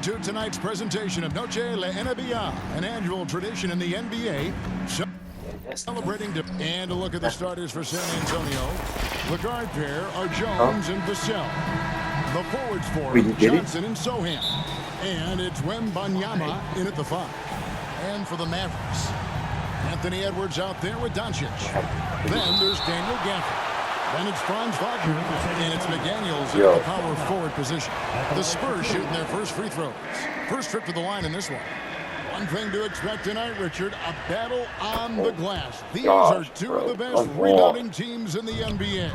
to tonight's presentation of Noche La NBA, an annual tradition in the NBA. Celebrating and a look at the starters for San Antonio. The guard pair are Jones and Vassell. The forwards for Johnson and Sohan. And it's Wembanyama in at the 5. And for the Mavericks, Anthony Edwards out there with Doncic. Then there's Daniel Gafford. Then it's Franz Wagner, and it's McDaniels in the power forward position. The Spurs shooting their first free throws. First trip to the line in this one. One thing to expect tonight, Richard, a battle on the glass. These are two of the best rebounding teams in the NBA.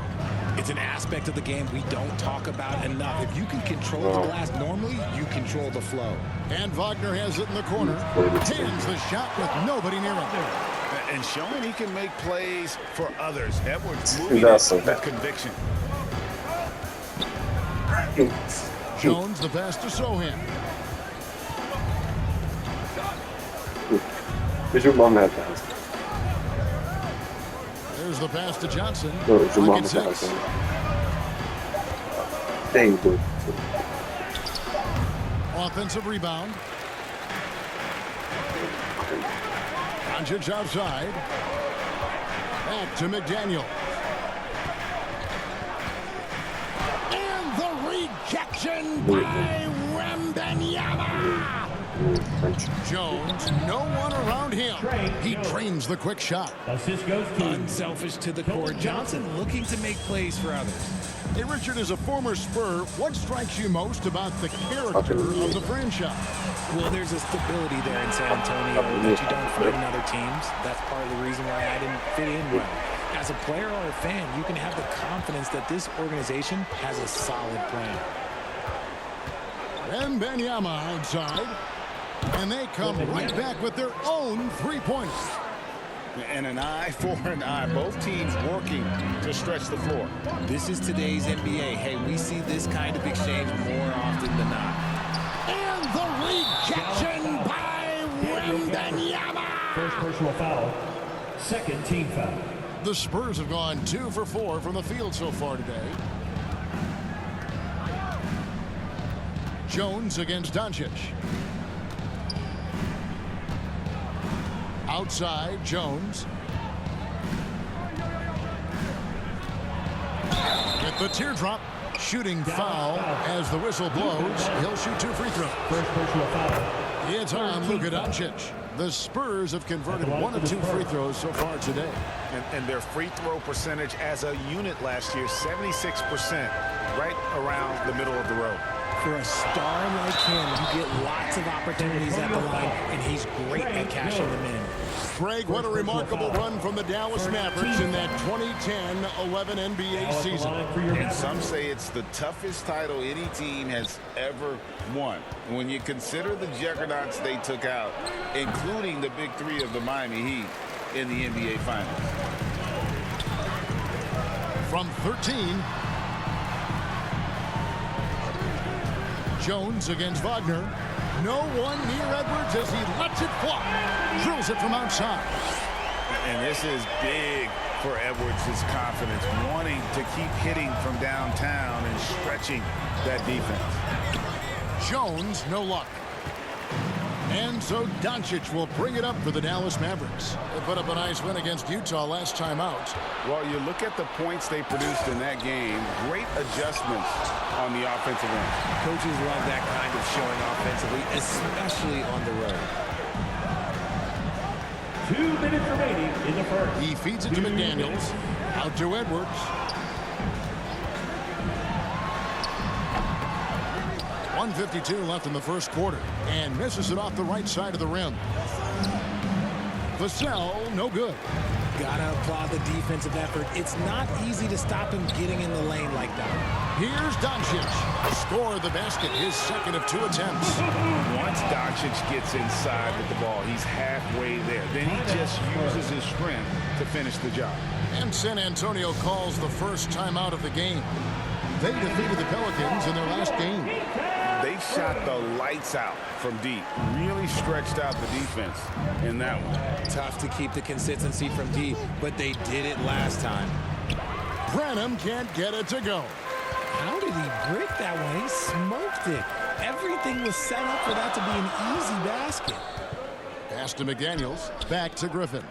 It's an aspect of the game we don't talk about enough. If you can control the glass normally, you control the flow. And Wagner has it in the corner. Hands the shot with nobody near him. And showing he can make plays for others. Edwards moving with conviction. Jones the pass to Sohan. Where's your mom at, guys? There's the pass to Johnson. No, it's your mom at, dang, dude. Offensive rebound. Doncic outside. Back to McDaniel. And the rejection by Wembanyama. Jones, no one around him. He trains the quick shot. Unselfish to the core. Johnson looking to make plays for others. Hey, Richard, as a former Spur, what strikes you most about the character of the franchise? Well, there's a stability there in San Antonio that you don't find in other teams. That's part of the reason why I didn't fit in well. As a player or a fan, you can have the confidence that this organization has a solid plan. Wembanyama outside. And they come right back with their own three-pointers. And an eye for an eye. Both teams working to stretch the floor. This is today's NBA. Hey, we see this kind of exchange more often than not. And the rejection by Wembanyama. First personal foul. Second team foul. The Spurs have gone 2 for 4 from the field so far today. Jones against Doncic. Outside, Jones. With the teardrop, shooting foul as the whistle blows. He'll shoot 2 free throws. First personal foul. It's on Luka Doncic. The Spurs have converted 1 of 2 free throws so far today. And their free throw percentage as a unit last year, 76%, right around the middle of the road. For a star like him, you get lots of opportunities at the line, and he's great at cashing them in. Greg, what a remarkable run from the Dallas Mavericks in that 2010-11 NBA season. And some say it's the toughest title any team has ever won. When you consider the juggernauts they took out, including the big 3 of the Miami Heat in the NBA Finals. From 13, Jones against Wagner. No one near Edwards as he lets it fly. Drills it from outside. And this is big for Edwards' confidence, wanting to keep hitting from downtown and stretching that defense. Jones, no luck. And so Doncic will bring it up for the Dallas Mavericks. They put up a nice win against Utah last time out. Well, you look at the points they produced in that game, great adjustments on the offensive end. Coaches love that kind of showing offensively, especially on the road. 2 minutes remaining in the first. He feeds it to McDaniels. Out to Edwards. 1:52 left in the first quarter, and misses it off the right side of the rim. Vassell, no good. Gotta applaud the defensive effort. It's not easy to stop him getting in the lane like that. Here's Doncic. Score the basket, his second of 2 attempts. Once Doncic gets inside with the ball, he's halfway there. Then he just uses his strength to finish the job. And San Antonio calls the first timeout of the game. They defeated the Pelicans in their last game. They shot the lights out from deep. Really stretched out the defense in that one. Tough to keep the consistency from deep, but they did it last time. Branham can't get it to go. How did he break that one? He smoked it. Everything was set up for that to be an easy basket. Pass to McDaniels. Back to Griffin.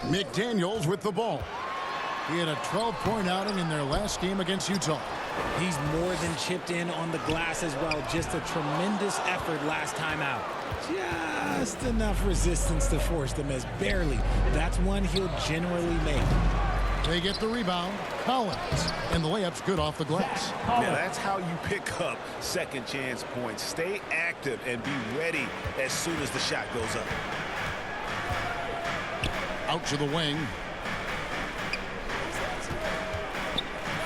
McDaniels with the ball. He had a 12-point outing in their last game against Utah. He's more than chipped in on the glass as well. Just a tremendous effort last time out. Just enough resistance to force the miss. Barely. That's one he'll generally make. They get the rebound. Collins. And the layup's good off the glass. Now that's how you pick up second chance points. Stay active and be ready as soon as the shot goes up. Out to the wing.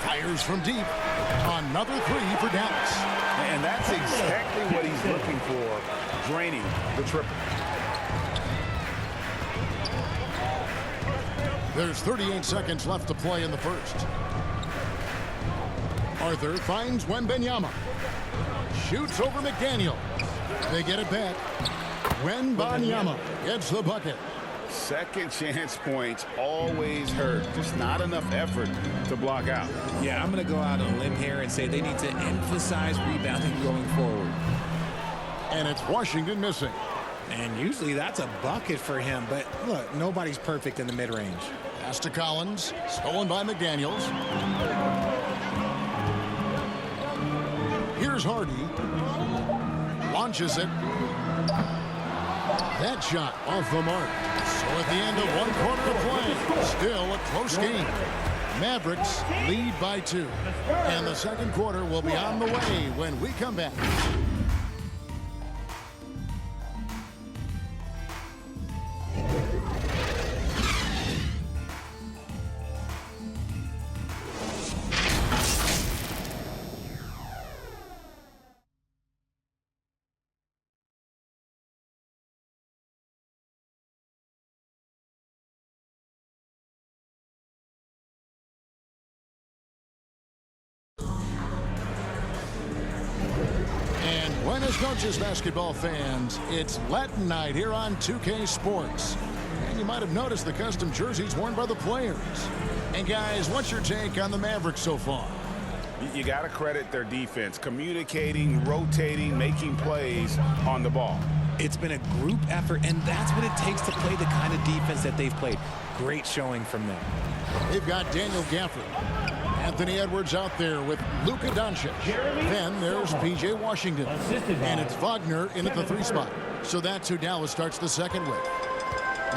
Fires from deep. Another three for Dallas. And that's exactly what he's looking for, draining the triple. There's 38 seconds left to play in the first. Arthur finds Wembanyama. Shoots over McDaniel. They get it back. Wembanyama gets the bucket. Second chance points always hurt. Just not enough effort to block out. Yeah, I'm going to go out on a limb here and say they need to emphasize rebounding going forward. And it's Washington missing. And usually that's a bucket for him. But look, nobody's perfect in the mid-range. Pass to Collins. Stolen by McDaniels. Here's Hardy. Launches it. That shot off the mark. So at the end of one quarter of play, still a close game. Mavericks lead by 2. And the second quarter will be on the way when we come back. Buenas noches, basketball fans. It's Latin night here on 2K Sports. And you might have noticed the custom jerseys worn by the players. And guys, what's your take on the Mavericks so far? You got to credit their defense, communicating, rotating, making plays on the ball. It's been a group effort, and that's what it takes to play the kind of defense that they've played. Great showing from them. They've got Daniel Gafford. Anthony Edwards out there with Luka Doncic. Then there's P.J. Washington. And it's Wagner in at the 3 spot. So that's who Dallas starts the second with.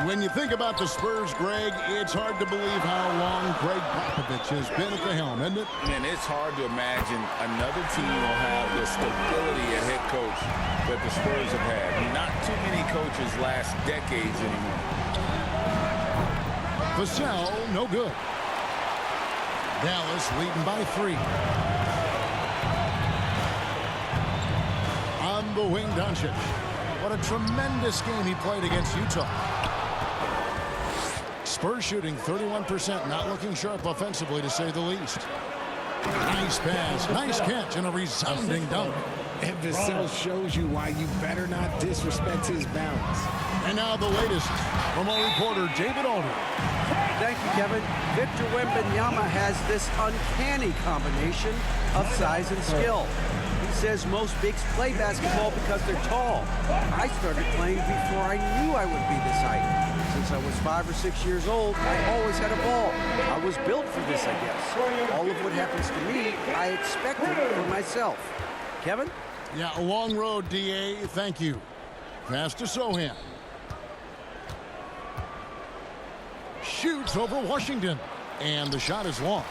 When you think about the Spurs, Greg, it's hard to believe how long Greg Popovich has been at the helm, isn't it? And it's hard to imagine another team will have the stability at head coach that the Spurs have had. Not too many coaches last decades anymore. Vassell, no good. Dallas leading by 3. On the wing, Doncic. What a tremendous game he played against Utah. Spurs shooting 31%, not looking sharp offensively, to say the least. Nice pass, nice catch, and a resounding dunk. And Vassell shows you why you better not disrespect his bounds. And now the latest from our reporter, David Alder. Thank you, Kevin. Victor Wembanyama has this uncanny combination of size and skill. He says most bigs play basketball because they're tall. I started playing before I knew I would be this height. Since I was 5 or 6 years old, I always had a ball. I was built for this, I guess. All of what happens to me, I expected for myself. Kevin? Yeah, a long road, D.A. Thank you. Pass to Sohan. Shoots over Washington. And the shot is long.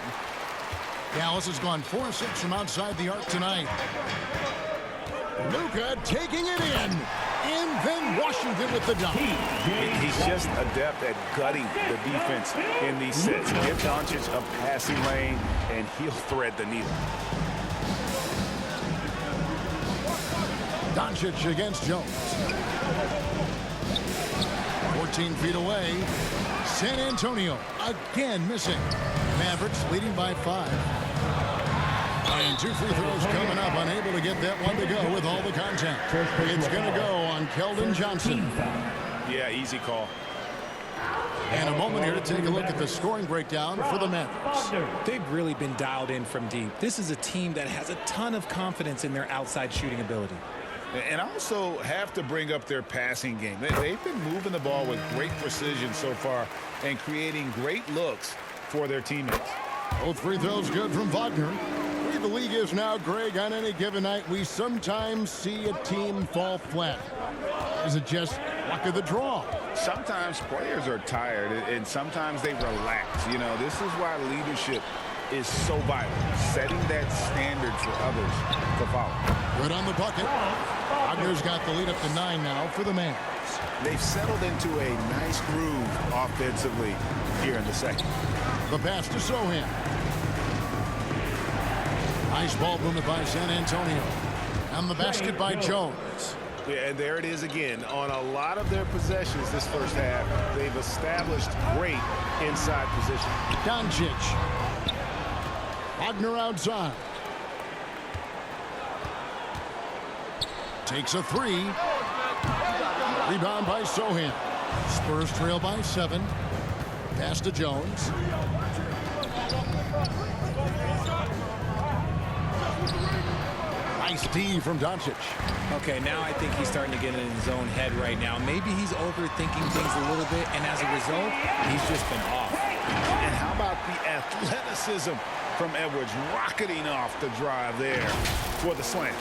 Dallas has gone 4-6 from outside the arc tonight. Luka taking it in. And then Washington with the dunk. He's just adept at gutting the defense in these sets. Give Doncic a passing lane, and he'll thread the needle. Doncic against Jones. 14 feet away. San Antonio again missing. Mavericks leading by 5. And 2 free throws coming up. Unable to get that one to go with all the contact. It's going to go on Keldon Johnson. Yeah, easy call. And a moment here to take a look at the scoring breakdown for the Mavericks. They've really been dialed in from deep. This is a team that has a ton of confidence in their outside shooting ability. And also have to bring up their passing game. They've been moving the ball with great precision so far and creating great looks for their teammates. Both free throws good from Wagner. The way the league is now, Greg, on any given night, we sometimes see a team fall flat. Is it just luck of the draw? Sometimes players are tired and sometimes they relax. You know, this is why leadership is so vital. Setting that standard for others to follow. Good on the bucket. Wagner's got the lead up to 9 now for the Mavericks. They've settled into a nice groove offensively here in the second. The pass to Sohan. Nice ball movement by San Antonio. And the basket by Jones. Yeah, and there it is again. On a lot of their possessions this first half, they've established great inside position. Doncic. Wagner outside. Takes a 3. Rebound by Sohan. Spurs trail by 7. Pass to Jones. Nice D from Doncic. Okay, now I think he's starting to get in his own head right now. Maybe he's overthinking things a little bit, and as a result, he's just been off. And how about the athleticism from Edwards rocketing off the drive there for the slam.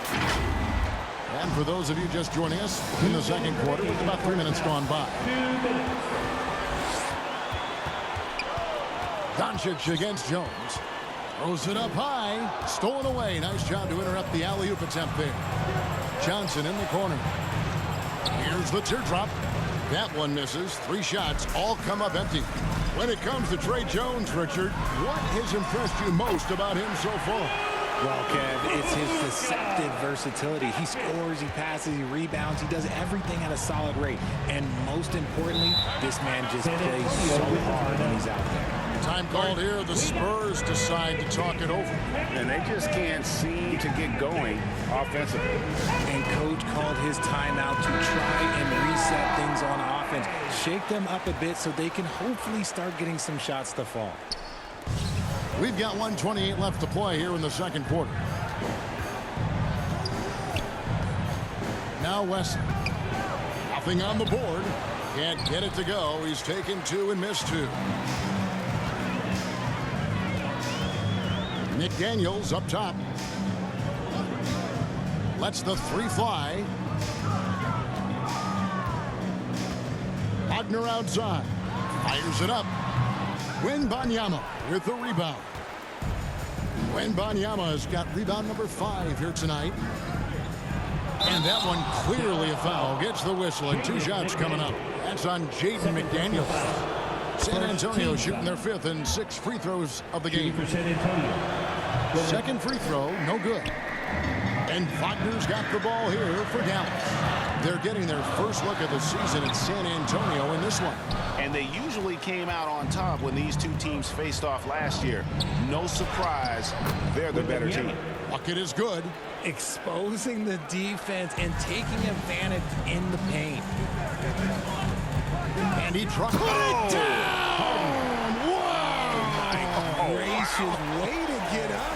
And for those of you just joining us in the second quarter, with about 3 minutes gone by. 2 minutes. Doncic against Jones. Throws it up high. Stolen away. Nice job to interrupt the alley-oop attempt there. Johnson in the corner. Here's the teardrop. That one misses. 3 shots. All come up empty. When it comes to Trey Jones, Richard, what has impressed you most about him so far? Well, Kev, it's his deceptive versatility. He scores, he passes, he rebounds, he does everything at a solid rate. And most importantly, this man just plays so hard when he's out there. Time called here. The Spurs decide to talk it over. And they just can't seem to get going offensively. And Coach called his timeout to try and reset things on offense. Shake them up a bit so they can hopefully start getting some shots to fall. We've got 1:28 left to play here in the second quarter. Now Wesley. Nothing on the board. Can't get it to go. He's taken 2 and missed 2. McDaniels up top. Lets the 3 fly. Wagner outside. Fires it up. Wembanyama with the rebound. Wembanyama has got rebound number 5 here tonight. And that one clearly a foul. Gets the whistle and 2 shots coming up. That's on Jaden McDaniels. San Antonio shooting their 5th and 6th free throws of the game. For San Antonio. Second free throw, no good. And Wagner's got the ball here for Dallas. They're getting their first look of the season at San Antonio in this one. And they usually came out on top when these two teams faced off last year. No surprise, they're the better team. Bucket is good. Exposing the defense and taking advantage in the paint. And he trucked it down. Wow. Gracious, way to get up.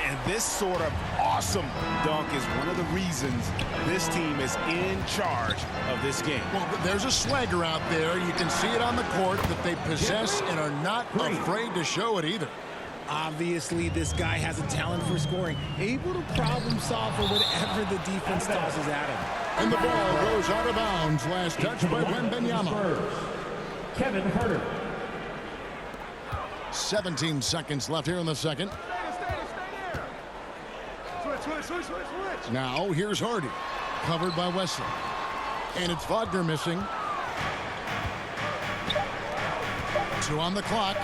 And this sort of awesome dunk is one of the reasons this team is in charge of this game. Well, there's a swagger out there. You can see it on the court that they possess and are not afraid to show it either. Obviously, this guy has a talent for scoring, able to problem solve for whatever the defense tosses at him. And the ball goes out of bounds. Last touch by Wembanyama. Spurs. Kevin Herter. 17 seconds left here in the second. Now, here's Hardy. Covered by Wesley. And it's Wagner missing. 2 on the clock.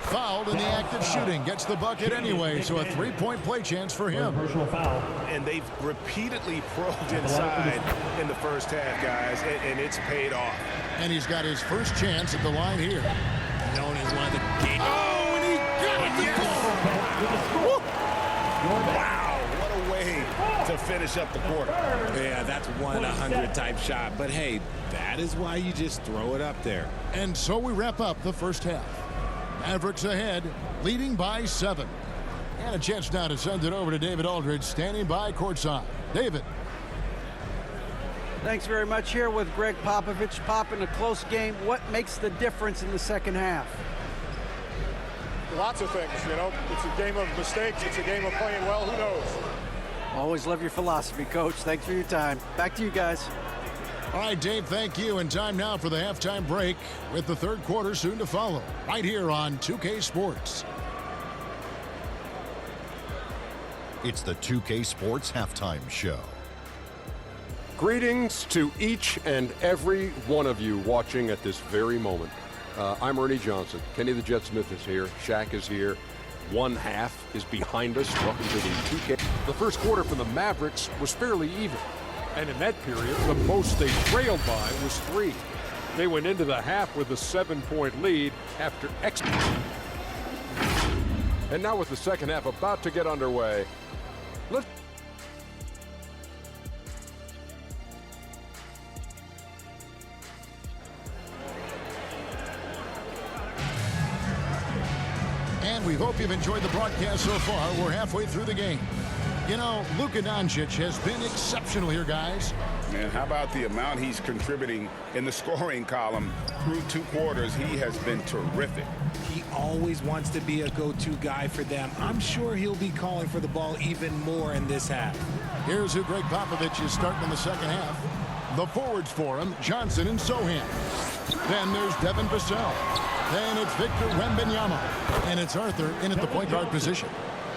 Fouled in the act of shooting. Gets the bucket anyway, so a 3-point play chance for him. Personal foul. And they've repeatedly probed inside in the first half, guys, and it's paid off. And he's got his first chance at the line here. Known as one of the game. Oh, and he got it! Wow, what a way to to finish up the quarter. Yeah, that's 1-100 type shot. But, hey, that is why you just throw it up there. And so we wrap up the first half. Mavericks ahead, leading by 7. And a chance now to send it over to David Aldridge, standing by courtside. David. Thanks very much. Here with Greg Popovich. Pop, in a close game, what makes the difference in the second half? Lots of things, you know. It's a game of mistakes. It's a game of playing well. Who knows? Always love your philosophy, Coach. Thanks for your time. Back to you guys. All right, Dave, thank you. And time now for the halftime break with the third quarter soon to follow right here on 2K Sports. It's the 2K Sports Halftime Show. Greetings to each and every one of you watching at this very moment. I'm Ernie Johnson. Kenny the Jet Smith is here. Shaq is here. One half is behind us. Welcome to the 2K. The first quarter for the Mavericks was fairly even. And in that period, the most they trailed by was 3. They went into the half with a 7-point lead after And now with the second half about to get underway, let's We hope you've enjoyed the broadcast so far. We're halfway through the game. You know, Luka Doncic has been exceptional here, guys. Man, how about the amount he's contributing in the scoring column through 2 quarters? He has been terrific. He always wants to be a go-to guy for them. I'm sure he'll be calling for the ball even more in this half. Here's who Greg Popovich is starting in the second half. The forwards for him, Johnson and Sohan. Then there's Devin Vassell. Then it's Victor Wembanyama. And it's Arthur in at the point guard position.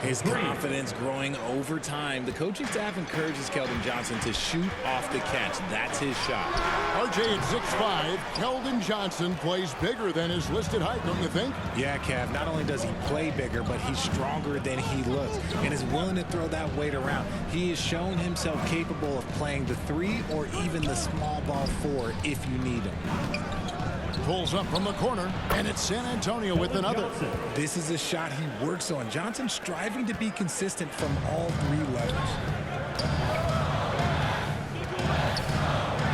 His confidence growing over time. The coaching staff encourages Keldon Johnson to shoot off the catch. That's his shot. RJ at 6'5", Keldon Johnson plays bigger than his listed height, don't you think? Yeah, Kev. Not only does he play bigger, but he's stronger than he looks and is willing to throw that weight around. He has shown himself capable of playing the 3 or even the small ball 4 if you need him. Pulls up from the corner, and it's San Antonio with another. This is a shot he works on. Johnson striving to be consistent from all 3 levels.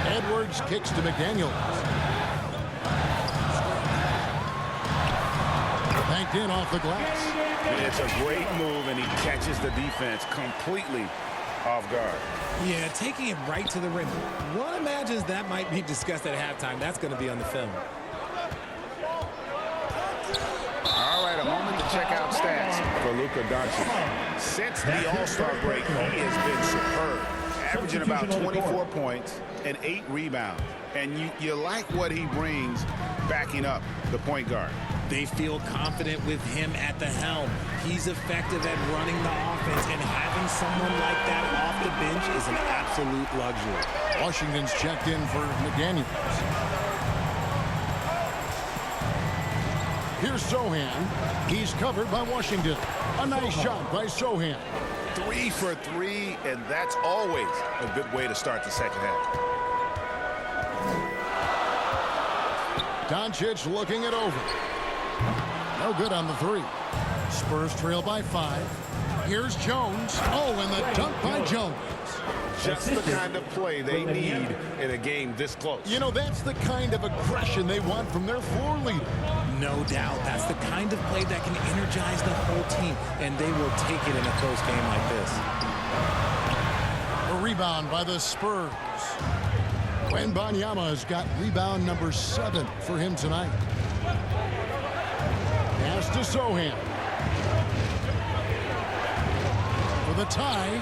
Edwards kicks to McDaniels. Banked in off the glass. It's a great move, and he catches the defense completely off guard. Yeah, taking it right to the rim. One imagines that might be discussed at halftime. That's going to be on the film. All right, a moment to check out stats for Luka Doncic. Since the All-Star break, he has been superb, averaging about 24 points and 8 rebounds. And you like what he brings backing up the point guard. They feel confident with him at the helm. He's effective at running the offense, and having someone like that off the bench is an absolute luxury. Washington's checked in for McDaniels. Here's Sohan. He's covered by Washington. A nice shot by Sohan. 3 for 3, and that's always a good way to start the second half. Doncic looking it over. No good on the 3. Spurs trail by 5. Here's Jones. Oh, and the dunk by Jones. Just the kind of play they need in a game this close. You know, that's the kind of aggression they want from their floor leader. No doubt. That's the kind of play that can energize the whole team, and they will take it in a close game like this. A rebound by the Spurs. Wembanyama has got rebound number 7 for him tonight. Pass to Sohan. For the tie.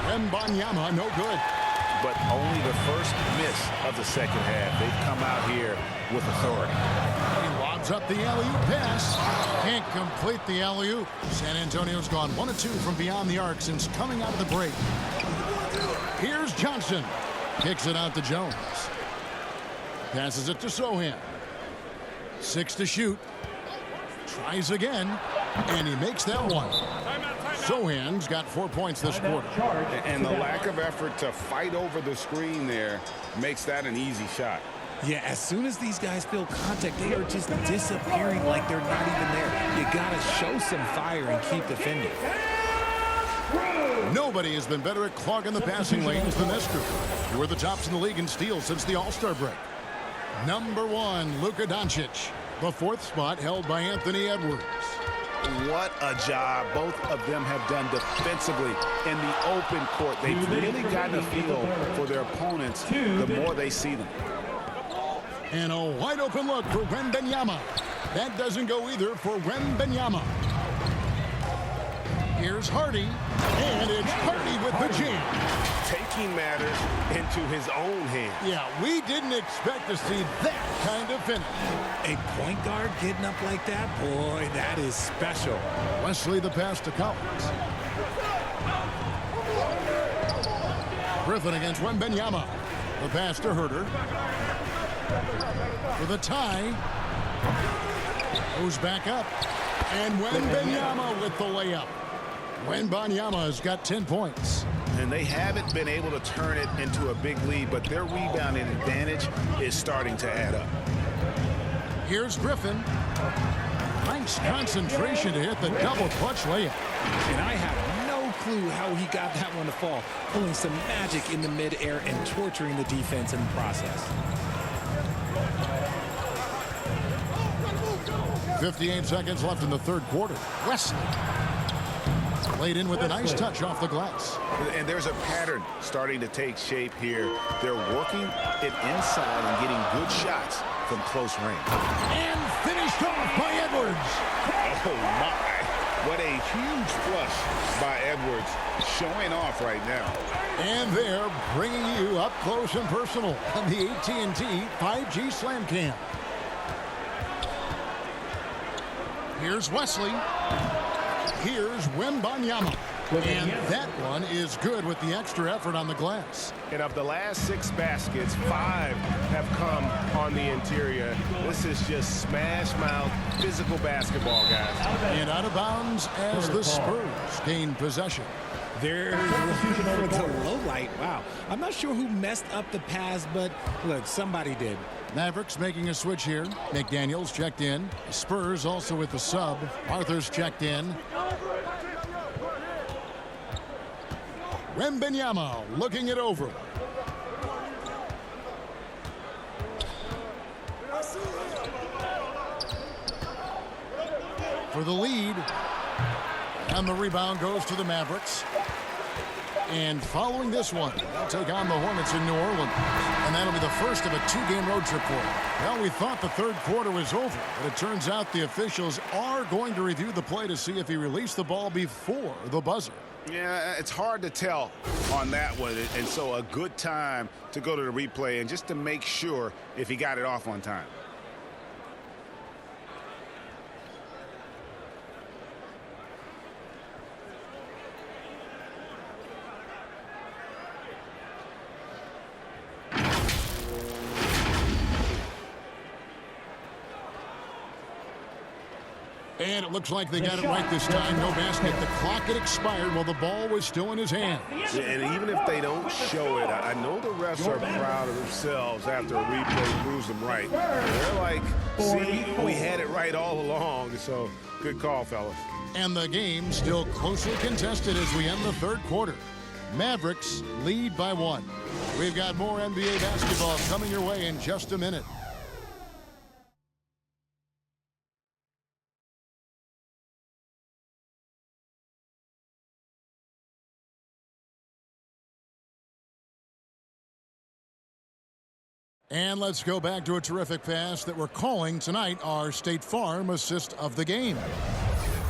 Wembanyama, no good. But only the first miss of the second half. They've come out here with authority. He lobs up the alley-oop pass. Can't complete the alley-oop. San Antonio's gone 1 of 2 from beyond the arc since coming out of the break. Here's Johnson. Kicks it out to Jones. Passes it to Sohan. 6 to shoot. Tries again. And he makes that one. Sohan's got 4 points this quarter. And the lack of effort to fight over the screen there makes that an easy shot. Yeah, as soon as these guys feel contact, they are just disappearing like they're not even there. You got to show some fire and keep defending. Nobody has been better at clogging the passing lanes than this group. Who are the tops in the league in steals since the All-Star break. Number 1, Luka Doncic. The 4th spot held by Anthony Edwards. What a job both of them have done defensively in the open court. They've really gotten a feel for their opponents the more they see them. And a wide open look for Wembanyama. That doesn't go either for Wembanyama. Here's Hardy, and it's Hardy with the jam. Taking matters into his own hands. Yeah, we didn't expect to see that kind of finish. A point guard getting up like that, boy, that is special. Wesley the pass to Collins. Griffin against Wembanyama. The pass to Herter. For the tie. Goes back up. And Wembanyama with the layup. Wembanyama has got 10 points. And they haven't been able to turn it into a big lead, but their rebounding advantage is starting to add up. Here's Griffin. Nice concentration to hit the double clutch layup. And I have no clue how he got that one to fall, pulling some magic in the midair and torturing the defense in the process. 58 seconds left in the 3rd quarter. Wesley. Laid in with a nice touch off the glass. And there's a pattern starting to take shape here. They're working it inside and getting good shots from close range. And finished off by Edwards. Oh, my. What a huge flush by Edwards, showing off right now. And they're bringing you up close and personal on the AT&T 5G Slam Cam. Here's Wesley. Here's Wembanyama. And that one is good with the extra effort on the glass. And of the last 6 baskets, 5 have come on the interior. This is just smash mouth physical basketball, guys. And out of bounds as the Spurs gain possession. There's the low light. Wow. I'm not sure who messed up the pass, but look, somebody did. Mavericks making a switch here. McDaniels checked in. Spurs also with the sub. Arthur's checked in. Wembanyama looking it over. For the lead. And the rebound goes to the Mavericks. And following this one, they'll take on the Hornets in New Orleans. And that'll be the first of a 2-game road trip for them. Well, we thought the 3rd quarter was over, but it turns out the officials are going to review the play to see if he released the ball before the buzzer. Yeah, it's hard to tell on that one. And so a good time to go to the replay and just to make sure if he got it off on time. And it looks like they got it right this time. No basket. The clock had expired while the ball was still in his hand. And even if they don't show it, I know the refs are proud of themselves after a replay proves them right. They're like, see, we had it right all along. So good call, fellas. And the game still closely contested as we end the 3rd quarter. Mavericks lead by 1. We've got more NBA basketball coming your way in just a minute. And let's go back to a terrific pass that we're calling tonight our State Farm assist of the game.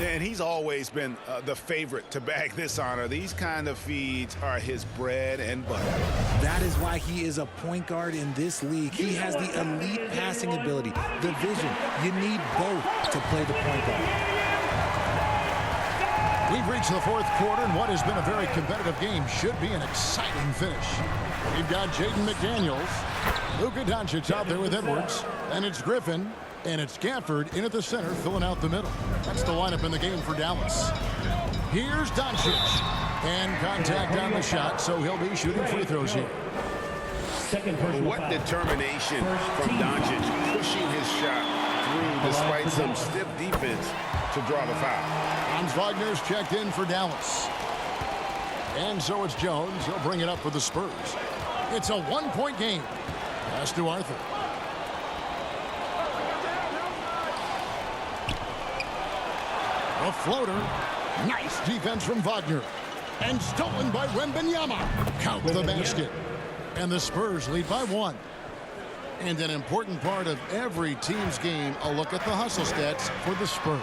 And he's always been the favorite to bag this honor. These kind of feeds are his bread and butter. That is why he is a point guard in this league. He has the elite passing ability, the vision. You need both to play the point guard. We've reached the 4th quarter, and what has been a very competitive game should be an exciting finish. We've got Jaden McDaniels, Luka Doncic out there with Edwards, and it's Griffin, and it's Gafford in at the center, filling out the middle. That's the lineup in the game for Dallas. Here's Doncic, and contact on the shot, so he'll be shooting free throws here. What determination from Doncic, pushing his shot through despite some stiff defense to draw the foul. Hans Wagner's checked in for Dallas. And so it's Jones. He'll bring it up for the Spurs. It's a one-point game. Pass to Arthur. A floater. Nice defense from Wagner. And stolen by Wembanyama. Count the basket. And the Spurs lead by 1. And an important part of every team's game, a look at the hustle stats for the Spurs.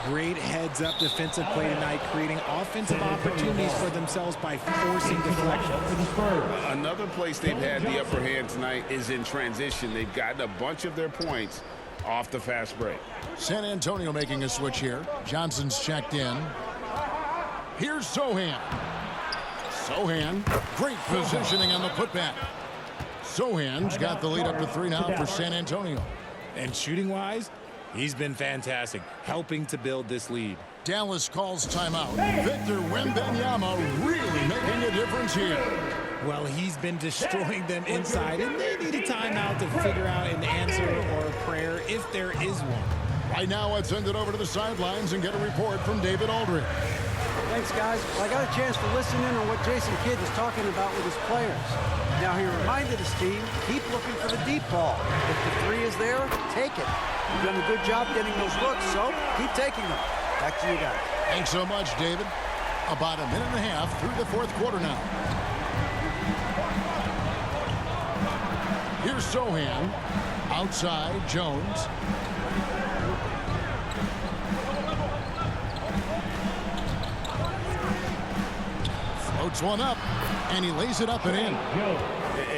Great heads-up defensive play tonight, creating offensive opportunities for themselves by forcing deflection. Another place they've had the upper hand tonight is in transition. They've gotten a bunch of their points off the fast break. San Antonio making a switch here. Johnson's checked in. Here's Sohan. Sohan, great positioning on the putback. Sohan's got the lead up to 3 now for San Antonio. And shooting-wise, he's been fantastic, helping to build this lead. Dallas calls timeout. Victor Wembanyama really making a difference here. Well, he's been destroying them inside, and they need a timeout to figure out an answer or a prayer if there is one. Right now, let's send it over to the sidelines and get a report from David Aldridge. Thanks, guys. Well, I got a chance to listen in on what Jason Kidd is talking about with his players. Now, he reminded his team, keep looking for the deep ball. If the 3 is there, take it. You've done a good job getting those looks, so keep taking them. Back to you guys. Thanks so much, David. About a minute and a half through the 4th quarter now. Here's Sohan. Outside, Jones. Floats one up, and he lays it up and in.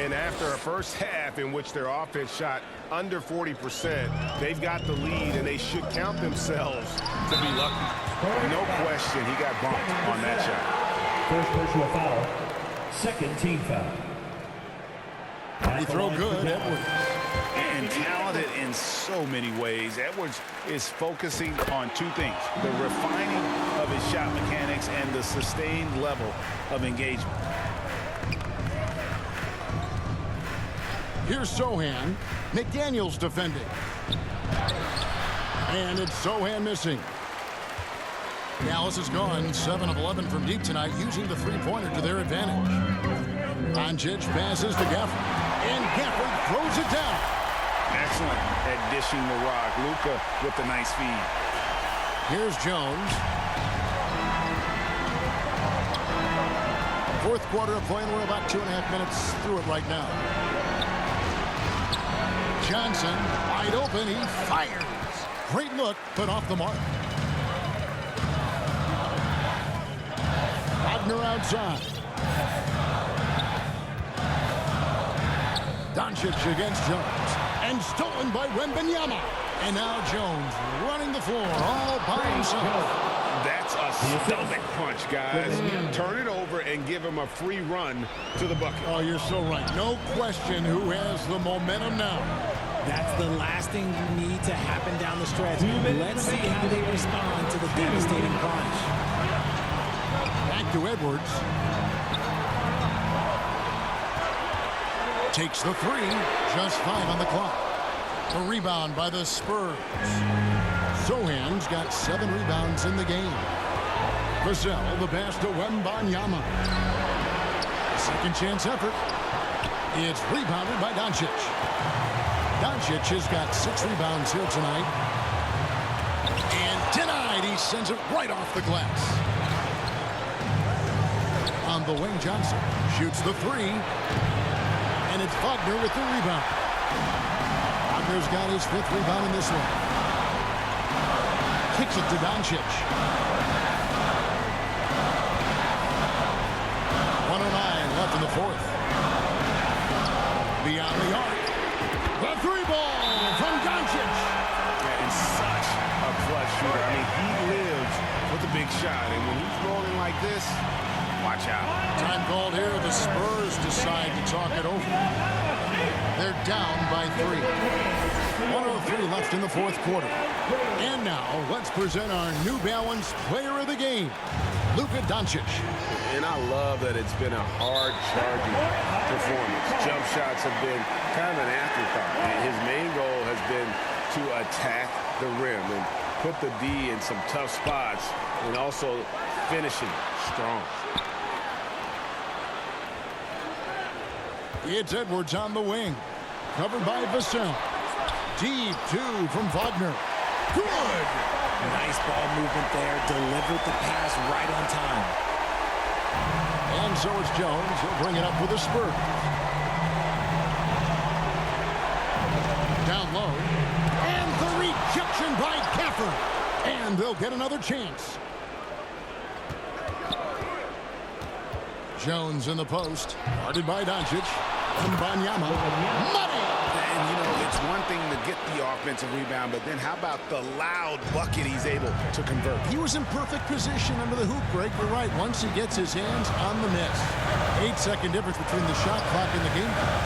And after a first half in which their offense shot under 40%, they've got the lead, and they should count themselves to be lucky. No question, he got bumped on that shot. First personal foul. Second team foul. He throw good, Edwards. And talented in so many ways. Edwards is focusing on 2 things: the refining of his shot mechanics and the sustained level of engagement. Here's Sohan. McDaniels defending. And it's Sohan missing. Dallas has gone 7 of 11 from deep tonight, using the 3-pointer to their advantage. Doncic passes to Gafford. And Gafford throws it down. Excellent at dishing the rock. Luka with the nice feed. Here's Jones. 4th quarter of play, and we're about 2.5 minutes through it right now. Johnson, wide open, he fires. Great look, but off the mark. Wagner outside. Doncic against Jones. And stolen by Wembanyama. And now Jones running the floor all by himself. That's a stomach punch, guys. Turn it over and give him a free run to the bucket. Oh, you're so right. No question who has the momentum now. That's the last thing you need to happen down the stretch. Let's see how they respond to the devastating punch. Back to Edwards. Takes the 3. Just 5 on the clock. A rebound by the Spurs. Sohan's got 7 rebounds in the game. Vassell, the pass to Wembanyama. Second chance effort. It's rebounded by Doncic. Doncic has got 6 rebounds here tonight. And denied. He sends it right off the glass. On the wing, Johnson shoots the 3. And it's Wagner with the rebound. Wagner's got his 5th rebound in this one. Kicks it to Doncic. 1:09 left in the 4th. Beyond the arc. The 3-ball from Doncic. Yeah, and such a clutch shooter. I mean, he lives for the big shot. And when he's rolling like this, watch out. Time called here. The Spurs decide to talk it over. They're down by 3. 1:03 left in the 4th quarter. And now, let's present our New Balance Player of the Game, Luka Doncic. And I love that it's been a hard-charging performance. Jump shots have been kind of an afterthought. His main goal has been to attack the rim and put the D in some tough spots and also finishing strong. It's Edwards on the wing. Covered by Vassell. Deep two from Wagner. Good. Nice ball movement there. Delivered the pass right on time. And so it's Jones. He'll bring it up for the Spurs. Down low. And the rejection by Gafford. And they'll get another chance. Jones in the post. Guarded by Doncic. And Banyama. Money! And, you know, it's one thing to get the offensive rebound, but then how about the loud bucket he's able to convert? He was in perfect position under the hoop break. You're right. Once he gets his hands on the miss. 8-second difference between the shot clock and the game clock.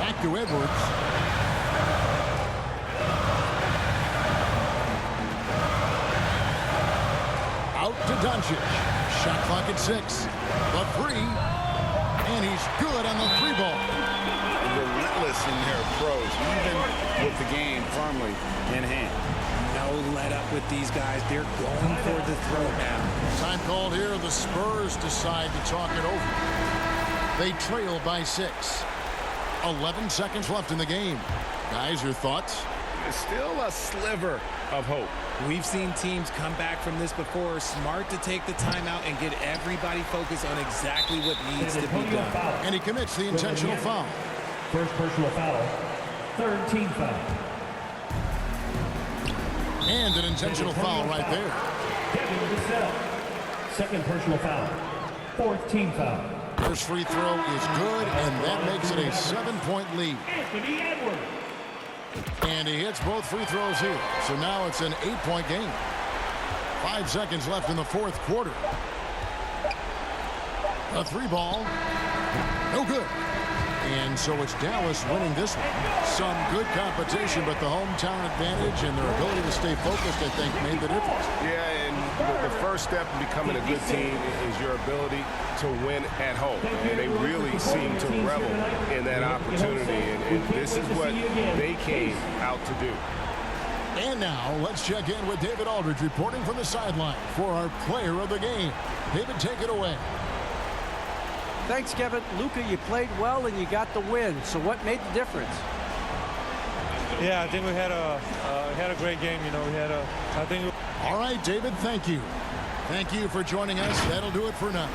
Back to Edwards. Out to Doncic. Shot clock at 6. The three. And he's good on the three ball. Relentless in their approach, even with the game firmly in hand. No let up with these guys. They're going for the throw now. Time called here. The Spurs decide to talk it over. They trail by 6. 11 seconds left in the game. Guys, your thoughts? There's still a sliver of hope. We've seen teams come back from this before. Smart to take the timeout and get everybody focused on exactly what needs to be done. And he commits the intentional foul. First personal foul. Third team foul. And an intentional foul right there. Kevin Vassell. Second personal foul. Fourth team foul. First free throw is good, and that makes it a 7-point lead. Anthony Edwards. And he hits both free throws here. So now it's an 8-point game. 5 seconds left in the fourth quarter. A three ball. No good. And so it's Dallas winning this one. Some good competition, but the hometown advantage and their ability to stay focused, I think, made the difference. Yeah, and the first step in becoming a good team is your ability to win at home. And they really seem to revel in that opportunity. And this is what they came out to do. And now let's check in with David Aldridge reporting from the sideline for our player of the game. David, take it away. Thanks, Kevin. Luka, you played well and you got the win. So what made the difference? Yeah, I think we had a great game. You know, I think. All right, David, thank you. Thank you for joining us. That'll do it for now.